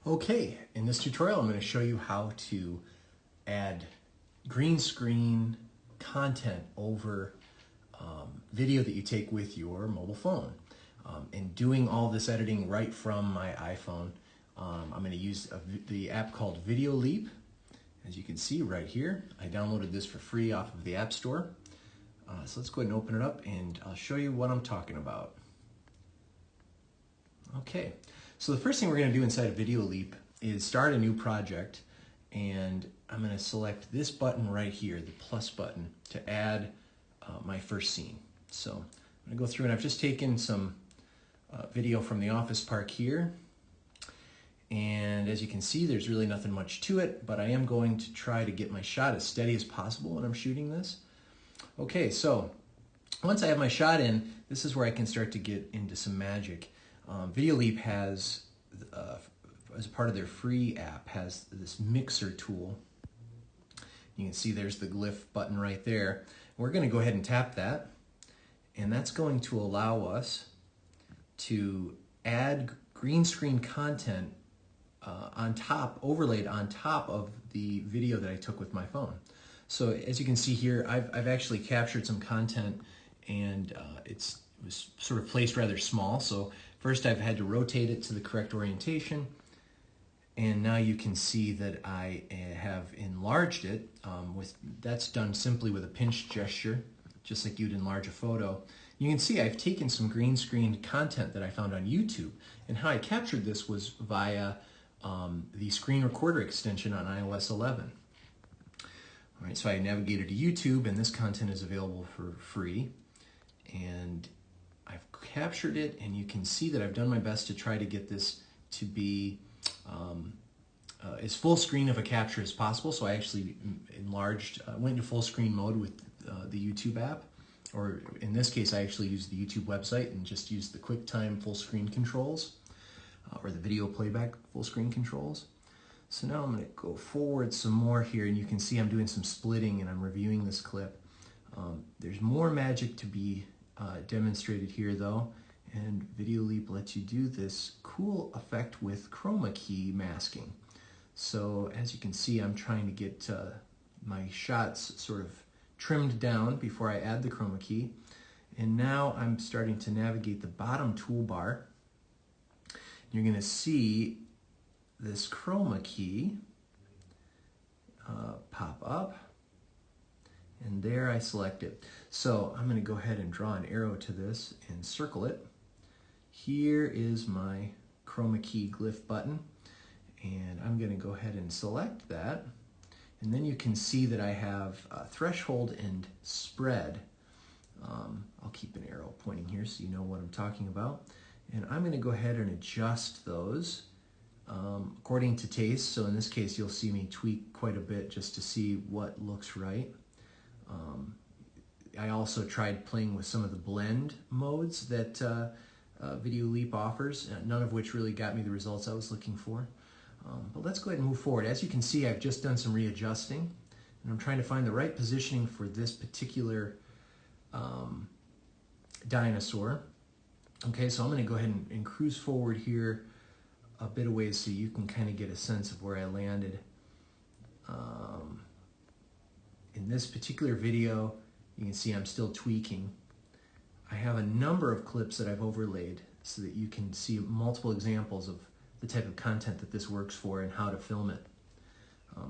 Okay, in this tutorial I'm going to show you how to add green screen content over video that you take with your mobile phone. And doing all this editing right from my iPhone, I'm going to use the app called Video Leap. As you can see right here, I downloaded this for free off of the App Store. So let's go ahead and open it up and I'll show you what I'm talking about. Okay, so the first thing we're going to do inside of Video Leap is start a new project, and I'm going to select this button right here, the plus button, to add my first scene. So I'm going to go through and I've just taken some video from the office park here, and as you can see there's really nothing much to it, but I am going to try to get my shot as steady as possible when I'm shooting this. Okay, so once I have my shot in, this is where I can start to get into some magic. Video Leap has, as part of their free app, has this mixer tool. You can see there's the glyph button right there. We're going to go ahead and tap that, and that's going to allow us to add green screen content overlaid on top of the video that I took with my phone. So as you can see here, I've actually captured some content, and it was sort of placed rather small. So first I've had to rotate it to the correct orientation, and now you can see that I have enlarged it. That's done simply with a pinch gesture, just like you'd enlarge a photo. You can see I've taken some green screen content that I found on YouTube, and how I captured this was via the screen recorder extension on iOS 11. All right, so I navigated to YouTube, and this content is available for free, and I've captured it, and you can see that I've done my best to try to get this to be as full screen of a capture as possible. So I actually went into full screen mode with the YouTube app, or in this case I actually used the YouTube website and just used the QuickTime full screen controls, or the video playback full screen controls. So now I'm going to go forward some more here, and you can see I'm doing some splitting and I'm reviewing this clip. There's more magic to be demonstrated here though, and Video Leap lets you do this cool effect with chroma key masking. So as you can see, I'm trying to get my shots sort of trimmed down before I add the chroma key, and now I'm starting to navigate the bottom toolbar. You're going to see this chroma key pop up, and there I select it. So I'm going to go ahead and draw an arrow to this and circle it. Here is my chroma key glyph button, and I'm going to go ahead and select that, and then you can see that I have threshold and spread. I'll keep an arrow pointing here so you know what I'm talking about, and I'm going to go ahead and adjust those according to taste. So in this case you'll see me tweak quite a bit just to see what looks right. I also tried playing with some of the blend modes that Video Leap offers, none of which really got me the results I was looking for. But let's go ahead and move forward. As you can see, I've just done some readjusting, and I'm trying to find the right positioning for this particular dinosaur. Okay, so I'm going to go ahead and cruise forward here a bit of ways so you can kind of get a sense of where I landed. In this particular video, you can see I'm still tweaking. I have a number of clips that I've overlaid so that you can see multiple examples of the type of content that this works for and how to film it.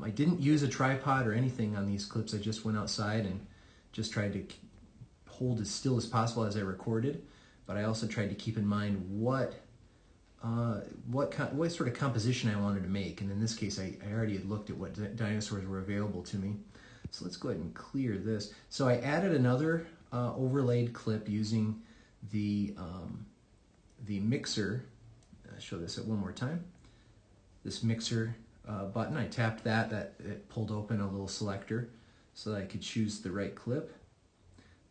I didn't use a tripod or anything on these clips. I just went outside and just tried to hold as still as possible as I recorded, but I also tried to keep in mind what sort of composition I wanted to make, and in this case I already had looked at what dinosaurs were available to me. So let's go ahead and clear this. So I added another overlaid clip using the mixer. I'll show this one more time. This mixer button, I tapped that, it pulled open a little selector so that I could choose the right clip.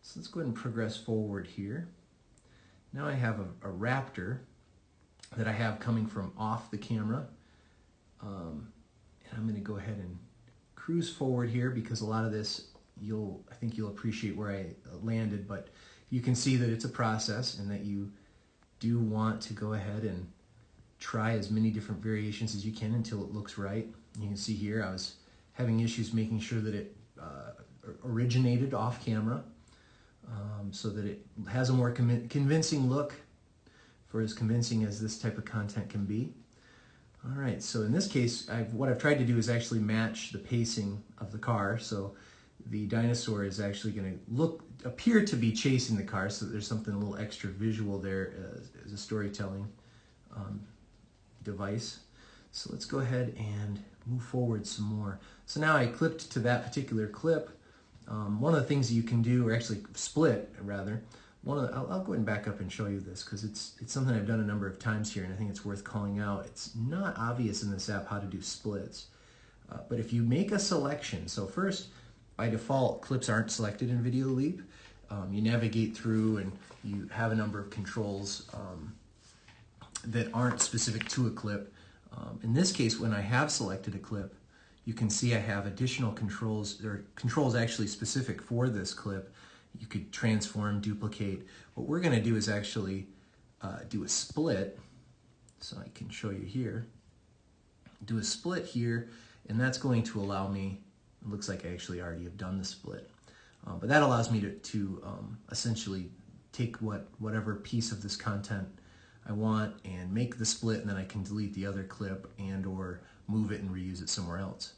So let's go ahead and progress forward here. Now I have a raptor that I have coming from off the camera, and I'm going to go ahead and cruise forward here because a lot of this I think you'll appreciate where I landed, but you can see that it's a process and that you do want to go ahead and try as many different variations as you can until it looks right. You can see here I was having issues making sure that it originated off camera, so that it has a more convincing look, for as convincing as this type of content can be. All right, so in this case, what I've tried to do is actually match the pacing of the car. So the dinosaur is actually going to appear to be chasing the car, so that there's something a little extra visual there as a storytelling device. So let's go ahead and move forward some more. So now I clipped to that particular clip. One of the things that you can do, or actually split rather, I'll go ahead and back up and show you this, because it's something I've done a number of times here, and I think it's worth calling out. It's not obvious in this app how to do splits, but if you make a selection, so first, by default, clips aren't selected in Video Leap. You navigate through and you have a number of controls that aren't specific to a clip. In this case, when I have selected a clip, you can see I have additional controls. There are controls actually specific for this clip. You could transform, duplicate. What we're going to do is actually do a split. So I can show you here. Do a split here, and that's going to allow me, it looks like I actually already have done the split. But that allows me to essentially take whatever piece of this content I want and make the split, and then I can delete the other clip and or move it and reuse it somewhere else.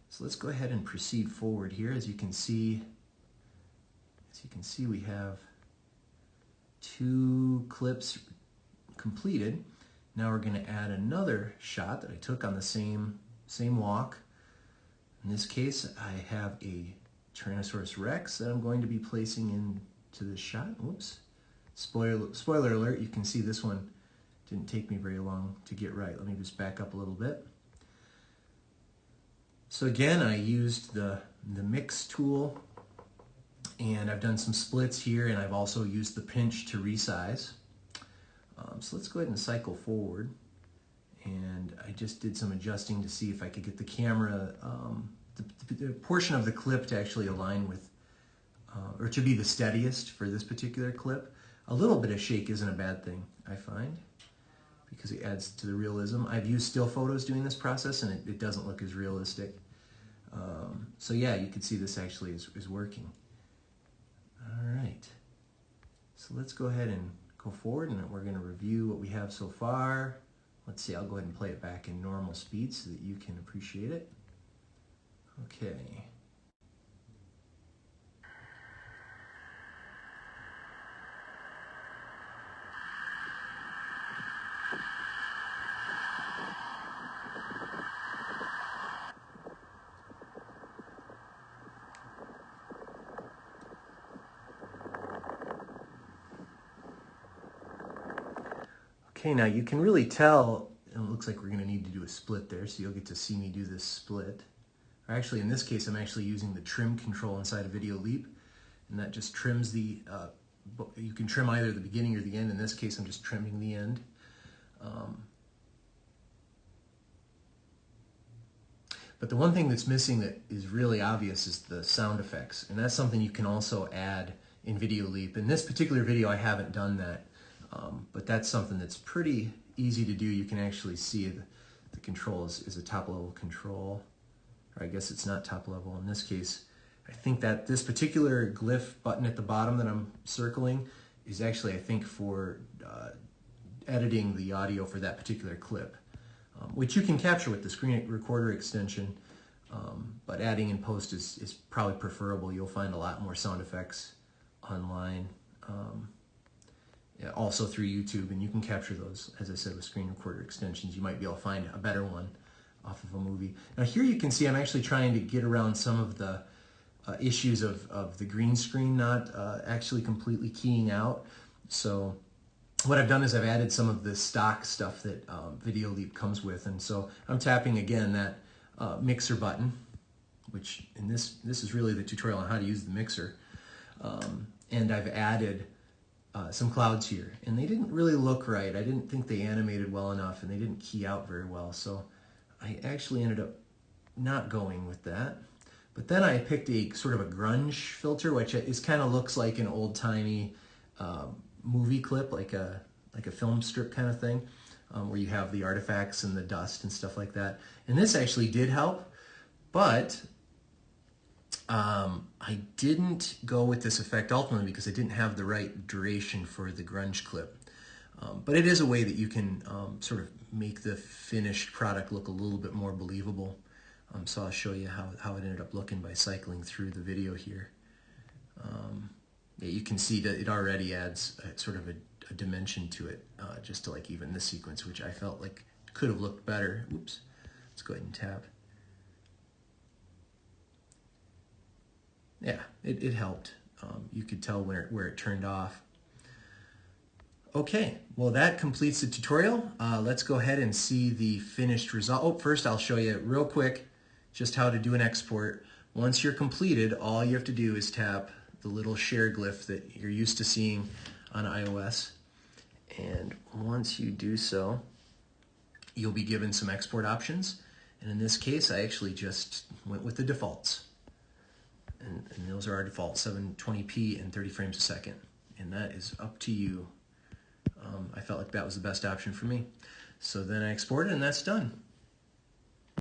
So let's go ahead and proceed forward here. As you can see, we have 2 clips completed. Now we're going to add another shot that I took on the same walk. In this case, I have a Tyrannosaurus Rex that I'm going to be placing into this shot. Whoops. Spoiler alert, you can see this one didn't take me very long to get right. Let me just back up a little bit. So again, I used the mix tool, and I've done some splits here, and I've also used the pinch to resize. So let's go ahead and cycle forward, and I just did some adjusting to see if I could get the camera, the portion of the clip to actually align with, or to be the steadiest for this particular clip. A little bit of shake isn't a bad thing, I find, because it adds to the realism. I've used still photos doing this process, and it doesn't look as realistic. So yeah, you can see this actually is working. All right, so let's go ahead and go forward, and we're going to review what we have so far. Let's see, I'll go ahead and play it back in normal speed so that you can appreciate it. Okay. Okay, now you can really tell, and it looks like we're going to need to do a split there, so you'll get to see me do this split. Or actually, in this case, I'm actually using the trim control inside of Video Leap, and that just trims the, you can trim either the beginning or the end. In this case, I'm just trimming the end. But the one thing that's missing that is really obvious is the sound effects, and that's something you can also add in Video Leap. In this particular video, I haven't done that. But that's something that's pretty easy to do. You can actually see the control is a top level control, or I guess it's not top level in this case. I think that this particular glyph button at the bottom that I'm circling is actually, I think, for editing the audio for that particular clip, which you can capture with the screen recorder extension, but adding in post is probably preferable. You'll find a lot more sound effects online. Also through YouTube, and you can capture those, as I said, with screen recorder extensions. You might be able to find a better one off of a movie. Now here you can see I'm actually trying to get around some of the issues of the green screen not actually completely keying out. So what I've done is I've added some of the stock stuff that Video Leap comes with, and so I'm tapping again that mixer button, which in this is really the tutorial on how to use the mixer, and I've added some clouds here, and they didn't really look right. I didn't think they animated well enough, and they didn't key out very well, so I actually ended up not going with that. But then I picked a sort of a grunge filter, which is kind of looks like an old-timey movie clip, like a film strip kind of thing. where you have the artifacts and the dust and stuff like that. And this actually did help, but I didn't go with this effect ultimately because I didn't have the right duration for the grunge clip. But it is a way that you can sort of make the finished product look a little bit more believable. So I'll show you how it ended up looking by cycling through the video here. Yeah, you can see that it already adds sort of a dimension to it, just to like even this sequence, which I felt like could have looked better. Oops, let's go ahead and tap. Yeah, it helped. You could tell where it turned off. Okay, well that completes the tutorial. Let's go ahead and see the finished result. Oh, first I'll show you real quick just how to do an export. Once you're completed, all you have to do is tap the little share glyph that you're used to seeing on iOS. And once you do so, you'll be given some export options. And in this case, I actually just went with the defaults. And those are our defaults, 720p and 30 frames a second. And that is up to you. I felt like that was the best option for me. So then I exported and that's done.